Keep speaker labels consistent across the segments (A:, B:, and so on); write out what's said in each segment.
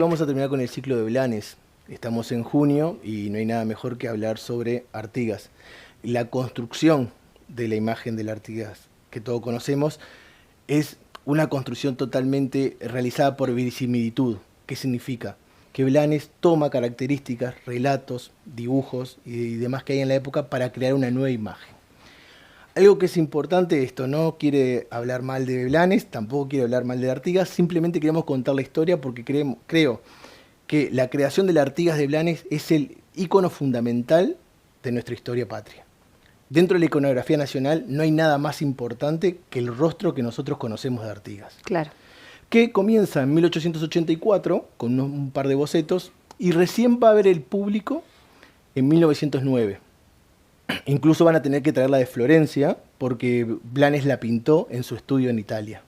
A: Vamos a terminar con el ciclo de Blanes. Estamos en junio y no hay nada mejor que hablar sobre Artigas. La construcción de la imagen del Artigas que todos conocemos es una construcción totalmente realizada por verisimilitud. ¿Qué significa? Que Blanes toma características, relatos, dibujos y demás que hay en la época para crear una nueva imagen. Algo que es importante, esto no quiere hablar mal de Blanes, tampoco quiere hablar mal de Artigas, simplemente queremos contar la historia porque creo que la creación del Artigas de Blanes es el ícono fundamental de nuestra historia patria. Dentro de la iconografía nacional no hay nada más importante que el rostro que nosotros conocemos de Artigas.
B: Claro.
A: Que comienza en 1884 con un par de bocetos y recién va a ver el público en 1909. Incluso van a tener que traerla de Florencia porque Blanes la pintó en su estudio en Italia.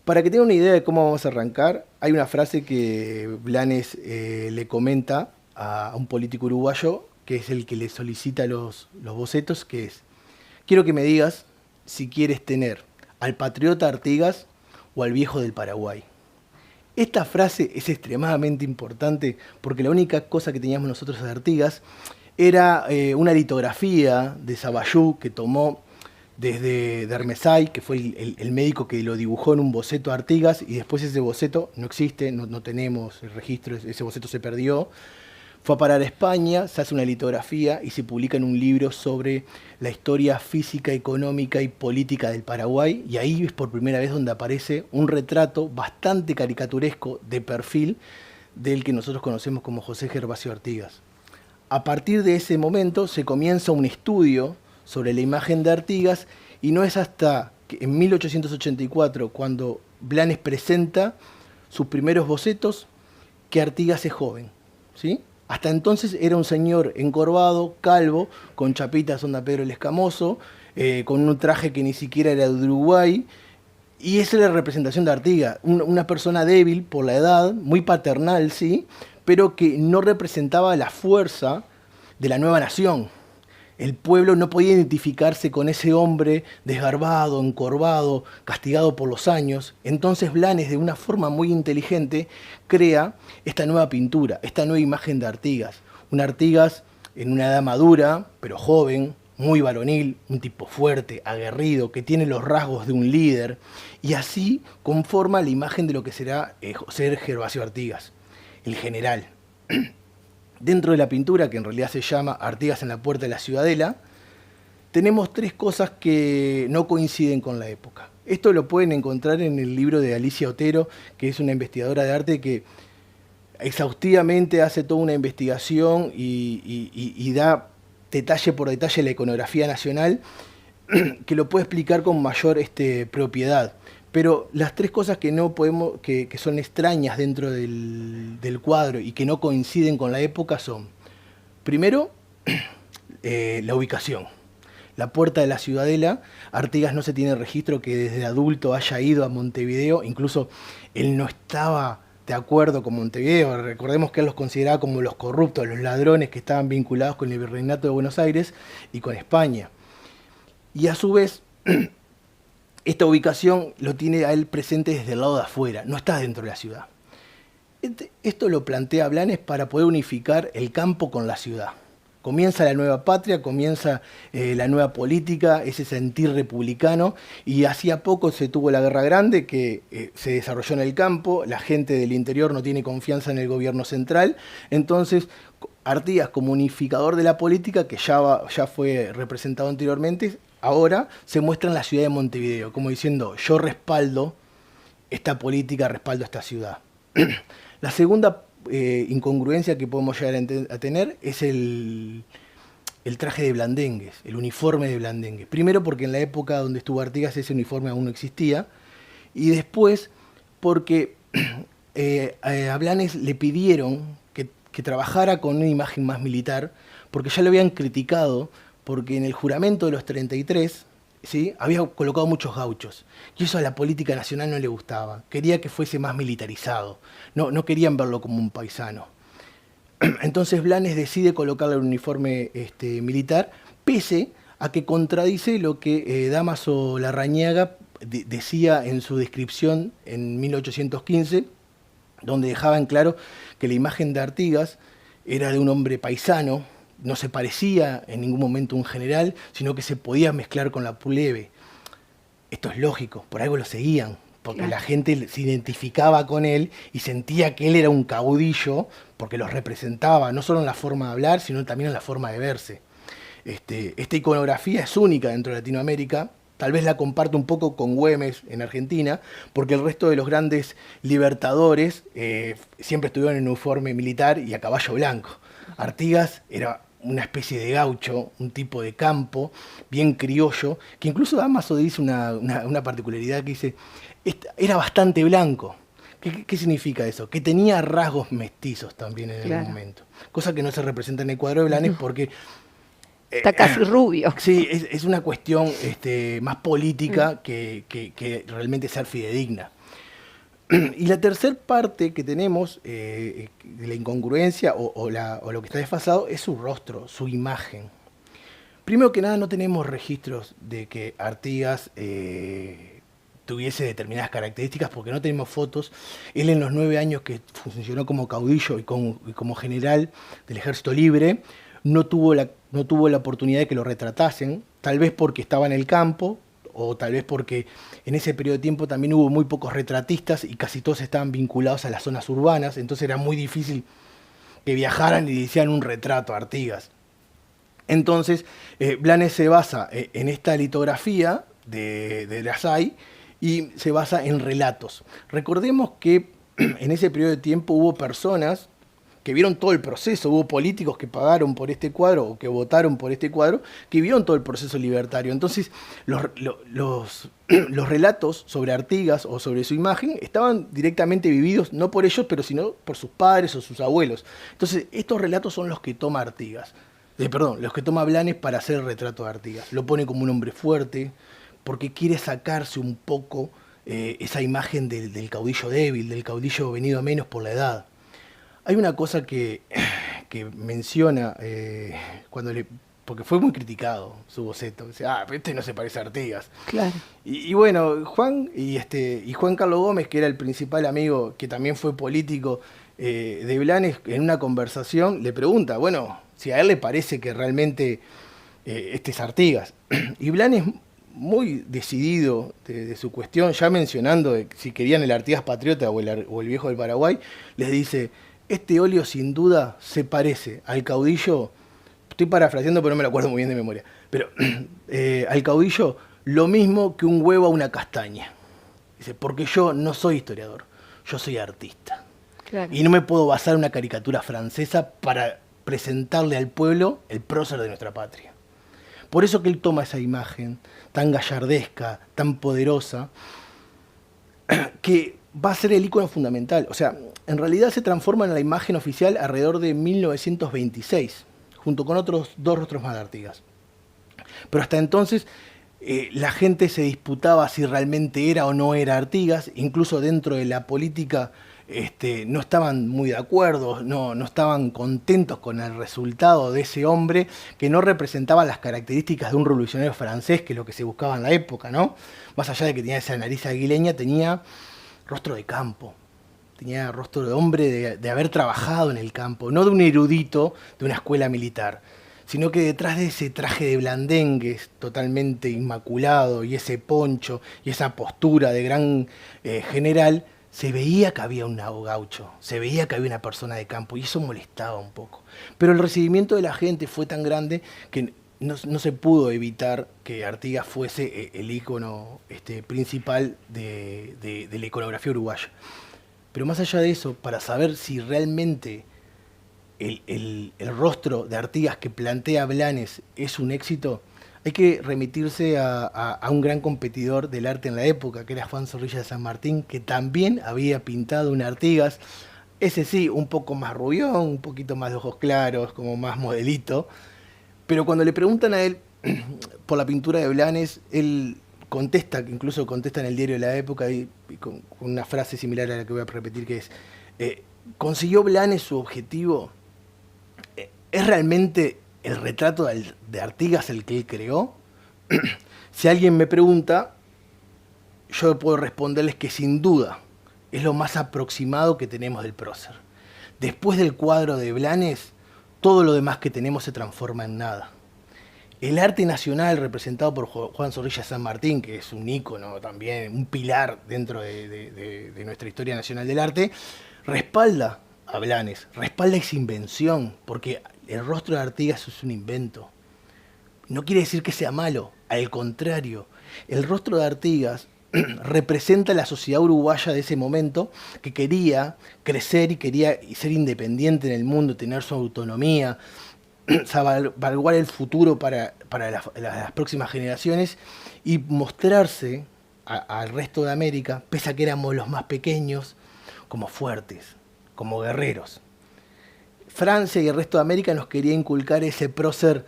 A: Para que tengan una idea de cómo vamos a arrancar, hay una frase que Blanes le comenta a un político uruguayo, que es el que le solicita los bocetos, que es: quiero que me digas si quieres tener al patriota Artigas o al viejo del Paraguay. Esta frase es extremadamente importante porque la única cosa que teníamos nosotros de Artigas era una litografía de Sabayú que tomó desde Dermesay, que fue el médico que lo dibujó en un boceto a Artigas, y después ese boceto no existe, no tenemos el registro, ese boceto se perdió. Fue a parar a España, se hace una litografía y se publica en un libro sobre la historia física, económica y política del Paraguay, y ahí es por primera vez donde aparece un retrato bastante caricaturesco de perfil del que nosotros conocemos como José Gervasio Artigas. A partir de ese momento se comienza un estudio sobre la imagen de Artigas y no es hasta que en 1884, cuando Blanes presenta sus primeros bocetos, que Artigas es joven, ¿sí? Hasta entonces era un señor encorvado, calvo, con chapitas onda Pedro el Escamoso, con un traje que ni siquiera era de Uruguay, y esa es la representación de Artigas, una persona débil por la edad, muy paternal, sí, pero que no representaba la fuerza de la nueva nación. El pueblo no podía identificarse con ese hombre desgarbado, encorvado, castigado por los años. Entonces Blanes, de una forma muy inteligente, crea esta nueva pintura, esta nueva imagen de Artigas. Un Artigas en una edad madura, pero joven, muy varonil, un tipo fuerte, aguerrido, que tiene los rasgos de un líder, y así conforma la imagen de lo que será José Gervasio Artigas, el general. Dentro de la pintura, que en realidad se llama Artigas en la puerta de la Ciudadela, tenemos tres cosas que no coinciden con la época. Esto lo pueden encontrar en el libro de Alicia Otero, que es una investigadora de arte que exhaustivamente hace toda una investigación y da detalle por detalle la iconografía nacional, que lo puede explicar con mayor propiedad. Pero las tres cosas que no podemos, que son extrañas dentro del cuadro y que no coinciden con la época son: primero, la ubicación. La puerta de la Ciudadela, Artigas no se tiene registro que desde adulto haya ido a Montevideo, incluso él no estaba de acuerdo con Montevideo. Recordemos que él los consideraba como los corruptos, los ladrones que estaban vinculados con el Virreinato de Buenos Aires y con España. Y a su vez, esta ubicación lo tiene a él presente desde el lado de afuera, no está dentro de la ciudad. Esto lo plantea Blanes para poder unificar el campo con la ciudad. Comienza la nueva patria, comienza la nueva política, ese sentir republicano, y hacía poco se tuvo la Guerra Grande que se desarrolló en el campo, la gente del interior no tiene confianza en el gobierno central, entonces Artigas, como unificador de la política, que ya fue representado anteriormente, ahora se muestra en la ciudad de Montevideo, como diciendo: yo respaldo esta política, respaldo esta ciudad. La segunda incongruencia que podemos llegar a tener es el traje de Blandengues, el uniforme de Blandengues. Primero porque en la época donde estuvo Artigas ese uniforme aún no existía, y después porque a Blanes le pidieron que trabajara con una imagen más militar, porque ya lo habían criticado, porque en el juramento de los 33, ¿sí?, había colocado muchos gauchos, y eso a la política nacional no le gustaba, quería que fuese más militarizado, no querían verlo como un paisano. Entonces Blanes decide colocarle el uniforme militar, pese a que contradice lo que Dámaso Larrañaga decía en su descripción en 1815, donde dejaba en claro que la imagen de Artigas era de un hombre paisano, no se parecía en ningún momento a un general, sino que se podía mezclar con la plebe. Esto es lógico, por algo lo seguían, porque
B: Claro.
A: la gente se identificaba con él y sentía que él era un caudillo, porque los representaba, no solo en la forma de hablar, sino también en la forma de verse. Esta iconografía es única dentro de Latinoamérica. Tal vez la comparto un poco con Güemes en Argentina, porque el resto de los grandes libertadores siempre estuvieron en uniforme militar y a caballo blanco. Artigas era una especie de gaucho, un tipo de campo, bien criollo, que incluso Damaso dice una particularidad que dice, era bastante blanco. ¿Qué significa eso? Que tenía rasgos mestizos también en algún
B: Claro.
A: momento. Cosa que no se representa en el cuadro de Blanes porque
B: Está casi rubio.
A: sí, es una cuestión más política que realmente ser fidedigna. Y la tercera parte que tenemos de la incongruencia o lo que está desfasado es su rostro, su imagen. Primero que nada, no tenemos registros de que Artigas tuviese determinadas características porque no tenemos fotos. Él en los 9 años que funcionó como caudillo y como general del Ejército Libre, no tuvo la oportunidad de que lo retratasen, tal vez porque estaba en el campo, o tal vez porque en ese periodo de tiempo también hubo muy pocos retratistas y casi todos estaban vinculados a las zonas urbanas, entonces era muy difícil que viajaran y le hicieran un retrato a Artigas. Entonces, Blanes se basa en esta litografía de Lasay y se basa en relatos. Recordemos que en ese periodo de tiempo hubo personas que vieron todo el proceso, hubo políticos que pagaron por este cuadro o que votaron por este cuadro, que vieron todo el proceso libertario. Entonces, los relatos sobre Artigas o sobre su imagen estaban directamente vividos, no por ellos, pero sino por sus padres o sus abuelos. Entonces, estos relatos son los que toma Artigas. Los que toma Blanes para hacer el retrato de Artigas. Lo pone como un hombre fuerte, porque quiere sacarse un poco esa imagen del caudillo débil, del caudillo venido a menos por la edad. Hay una cosa que menciona porque fue muy criticado su boceto. Dice, pero este no se parece a Artigas.
B: Claro.
A: Y bueno, Juan Carlos Gómez, que era el principal amigo, que también fue político de Blanes, en una conversación le pregunta, bueno, si a él le parece que realmente este es Artigas. Y Blanes, muy decidido de su cuestión, ya mencionando si querían el Artigas patriota o el viejo del Paraguay, les dice, este óleo sin duda se parece al caudillo, estoy parafraseando pero no me lo acuerdo muy bien de memoria, pero al caudillo lo mismo que un huevo a una castaña. Dice, porque yo no soy historiador, yo soy artista.
B: Claro.
A: Y no me puedo basar en una caricatura francesa para presentarle al pueblo el prócer de nuestra patria. Por eso que él toma esa imagen tan gallardesca, tan poderosa, que va a ser el ícono fundamental. O sea, en realidad se transforma en la imagen oficial alrededor de 1926, junto con otros 2 rostros más de Artigas. Pero hasta entonces la gente se disputaba si realmente era o no era Artigas, incluso dentro de la política no estaban muy de acuerdo, no estaban contentos con el resultado de ese hombre que no representaba las características de un revolucionario francés, que es lo que se buscaba en la época, ¿no? Más allá de que tenía esa nariz aguileña, tenía rostro de campo, tenía rostro de hombre de haber trabajado en el campo, no de un erudito de una escuela militar, sino que detrás de ese traje de blandengues totalmente inmaculado y ese poncho y esa postura de gran general, se veía que había un gaucho, se veía que había una persona de campo y eso molestaba un poco. Pero el recibimiento de la gente fue tan grande que no se pudo evitar que Artigas fuese el ícono principal de la iconografía uruguaya. Pero más allá de eso, para saber si realmente el rostro de Artigas que plantea Blanes es un éxito, hay que remitirse a un gran competidor del arte en la época, que era Juan Zorrilla de San Martín, que también había pintado un Artigas, ese sí, un poco más rubión, un poquito más de ojos claros, como más modelito, pero cuando le preguntan a él por la pintura de Blanes, él contesta, que incluso contesta en el diario de la época, y con una frase similar a la que voy a repetir, que es, ¿consiguió Blanes su objetivo? ¿Es realmente el retrato de Artigas el que él creó? Si alguien me pregunta, yo puedo responderles que sin duda es lo más aproximado que tenemos del prócer. Después del cuadro de Blanes, todo lo demás que tenemos se transforma en nada. El arte nacional representado por Juan Zorrilla San Martín, que es un ícono también, un pilar dentro de nuestra historia nacional del arte, respalda a Blanes, respalda esa invención, porque el rostro de Artigas es un invento. No quiere decir que sea malo, al contrario, el rostro de Artigas representa la sociedad uruguaya de ese momento, que quería crecer y quería ser independiente en el mundo, tener su autonomía, salvaguardar el futuro para las próximas generaciones y mostrarse al resto de América, pese a que éramos los más pequeños, como fuertes, como guerreros. Francia y el resto de América nos quería inculcar ese prócer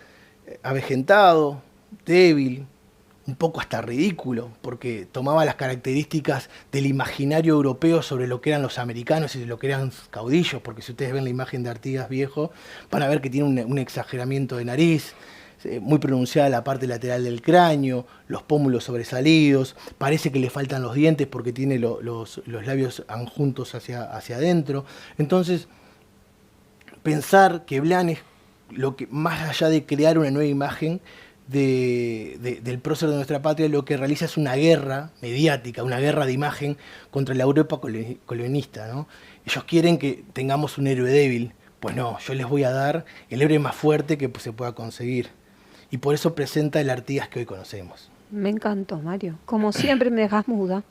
A: avejentado, débil, un poco hasta ridículo, porque tomaba las características del imaginario europeo sobre lo que eran los americanos y de lo que eran caudillos, porque si ustedes ven la imagen de Artigas viejo, van a ver que tiene un exageramiento de nariz, muy pronunciada la parte lateral del cráneo, los pómulos sobresalidos, parece que le faltan los dientes porque tiene los labios juntos hacia adentro. Entonces, pensar que Blanes, lo que, más allá de crear una nueva imagen del prócer de nuestra patria, lo que realiza es una guerra mediática, una guerra de imagen contra la Europa colonista, ¿no? Ellos quieren que tengamos un héroe débil. Pues no, yo les voy a dar el héroe más fuerte que se pueda conseguir. Y por eso presenta el Artigas que hoy conocemos.
B: Me encantó, Mario. Como siempre me dejas muda.